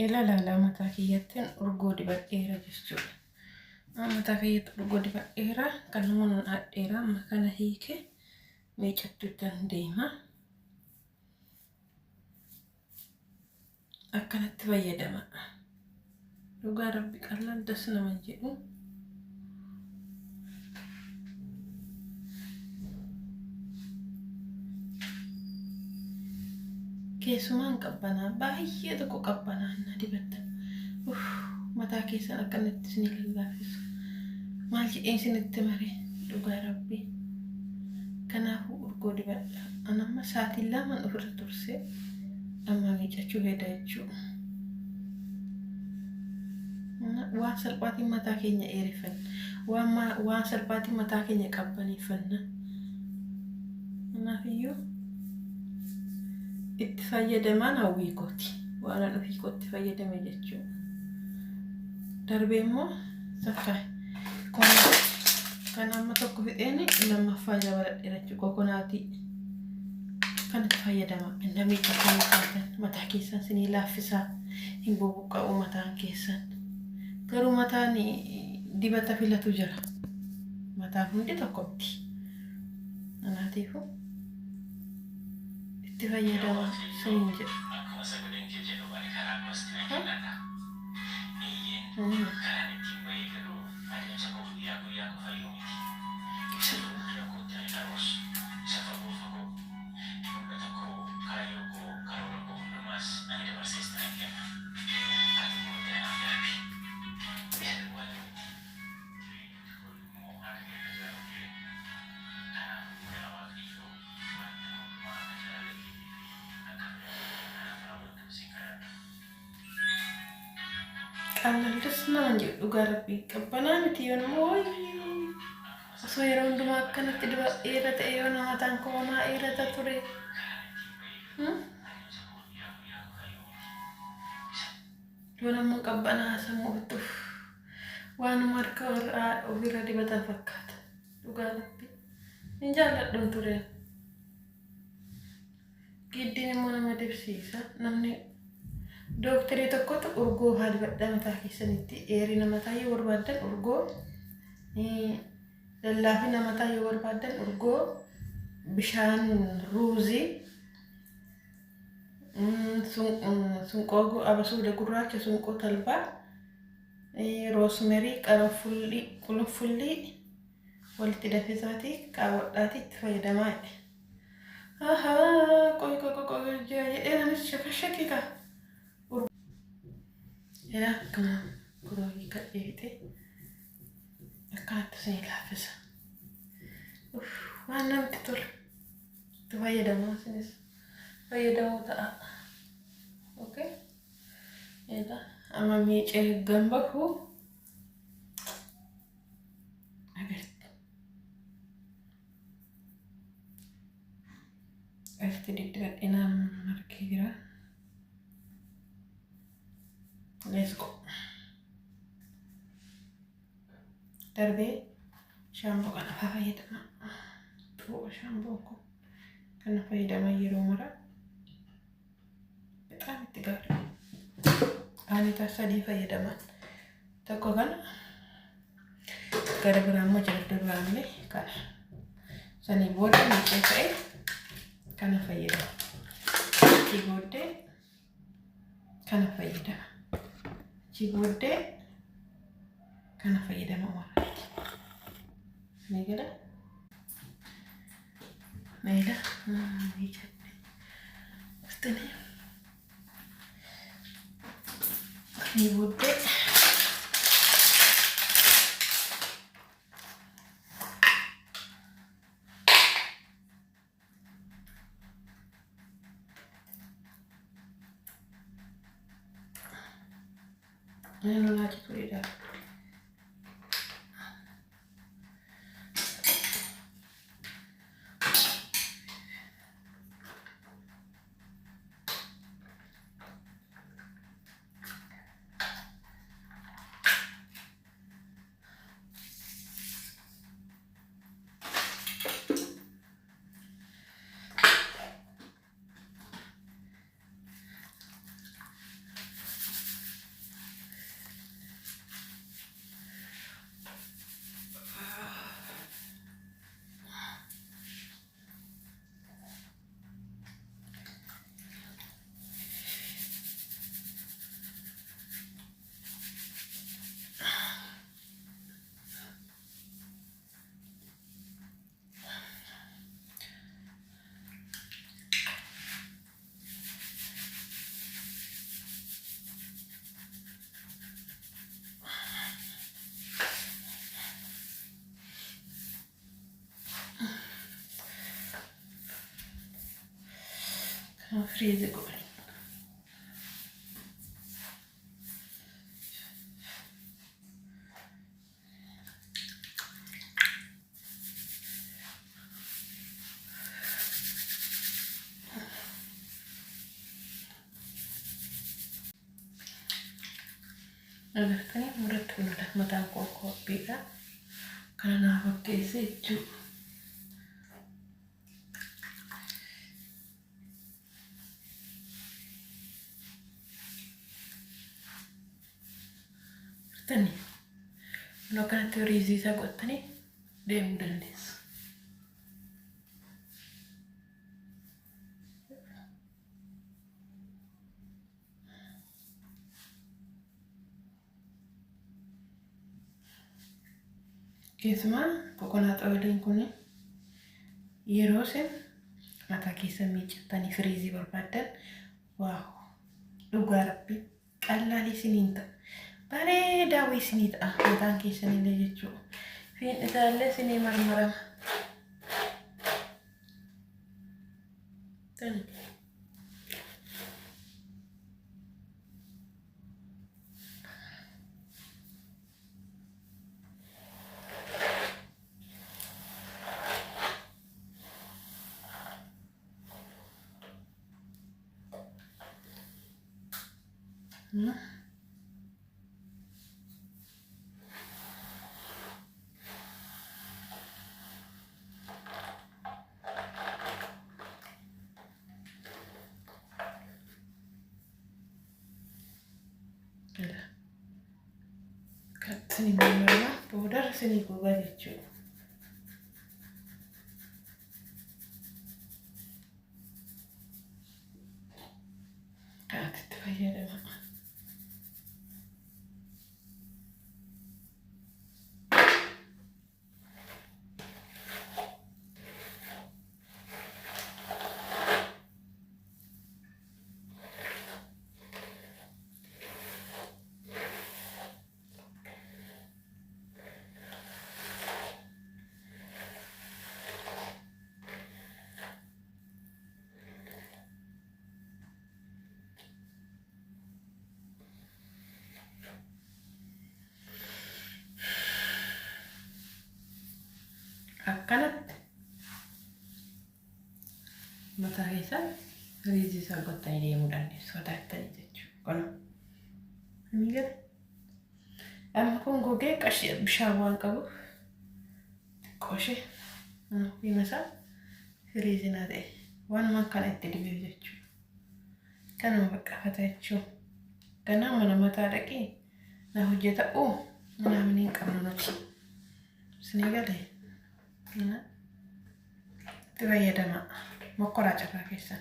Ilaalaa mataa kiyyattiin urgoo dibadheera jechuudha. Mataa kiyyatti urgoo dibadheera kan namoonni adheera amma kana hiike miicattuu dandeema. Akkanatti fayyadama. Dhugaa rabbi qallaan das naman jedhu. Keessumaan qabbanaa baay'ee tokko qabbanaa na dibata. Mataa keessan akkanatti isin lallaafisa. Maal jedheen isinitti mare dhugaa rabbi. Kanaafuu urgoo dibadha. Anamma sa'aatii lama ofirra tursee amma miicachuu heeda jechuudha. Waan salphaatiin mataa keenya dheereffanna. Waan salphaatiin mataa keenya qabbaneeffanna. Kanaafiyyuu itti fayyadamaan hawwii kooti. Waan an ofii kootti fayyadame jechuudha. Darbee immoo sakkaa kan amma tokko fixeeni lammaffaa jabaladheera jechuudha. Kokonaatii kan itti fayyadama. Namni kan mataa keessan isinii laaffisaa hin bubuqqa'u mataan keessan. Garuu mataan dibata filatu jira. Mataan hundi tokkotti. Kanaatiifuu itti fayyadama sun jedha. Kalau terus nanti juga rapi kepanan tiyon moy so yaron duma kan tidak era tayo na matangko na era tature dua mong kabana sa mo ito wano marka ora ovira di bata fakat juga rapi injalat dong ture gidini mo na madipsisa namni Dokter itu kok urgoo hadi badda mataa keessanitti eerina mataa yoo barbaadan urgoo lallaafina mataa yoo barbaadan urgoo bishaan ruuzii sunqoo abasuuda gurraacha sunqoo talbaa roosmerii qurunfullii walitti dafisaatii qaawwadhaati itti fayyadamaa qoy jedhee namis shakashakika Era como kurogi kadete akkanatti isin laafisa. Waan namatti tolu. Itti fayyadamaa isinis fayyadamoo ta'a. Okay? Egaa amma miicee gambahu agarti. Asti diddiradhe naan margee jira. Let's go. Darbee shaamboo kana fayyadama. Tuuba shaamboo kun kana fayyadama yeroo mara. Bexaam itti gaarii. Ani sadii fayyadaman. Tokko kana gara biraa immoo jala duraanne kana. Sanii booda miicee ta'e kana fayyadama. Itti booddee kana fayyadama. Cibode kana fayyadama warratti. Meegala? Meela? Miicadhe. Ustanii. Cibode. Non la titolità. firiizi godhan. Agartanii muratti kunuudha mataan koo qophiidha. Kana naaf fakkeesse jechuudha. Agartanii yeroo kanatti firiizii isaa godhatanii deemuu dandeessu. Keessumaa kokonaaxa waliin kun yeroo isin mataa keessa miiccattanii firiizii barbaaddan waaw dhugaa rabbi qallaalii isiniin ta'a. Bareedaa wayii isinii ta'a mataan keessanillee jechuudha. Fiin isaallee isinii marmarama. Sini mana booda sini gogaa jechuudha. Kaatitti fayyadama. Akkanatti mataa keessa firiizii isaa godhatanii deemuu dandeessu. Sodaatanii jechuudha. Kun ni gala. Amma kun gogee qashee bishaan waan qabuuf qoshee himasaa firiizii naa ta'e waanuma kana itti dibee jechuudha. Kanuma baqqaafata jechuudha. Ganaa mana mataa dhaqee na hojjeta mana hin qabnu nuti. Isinii galee. Itti fayyadama. Mokkoraa carraa keessan.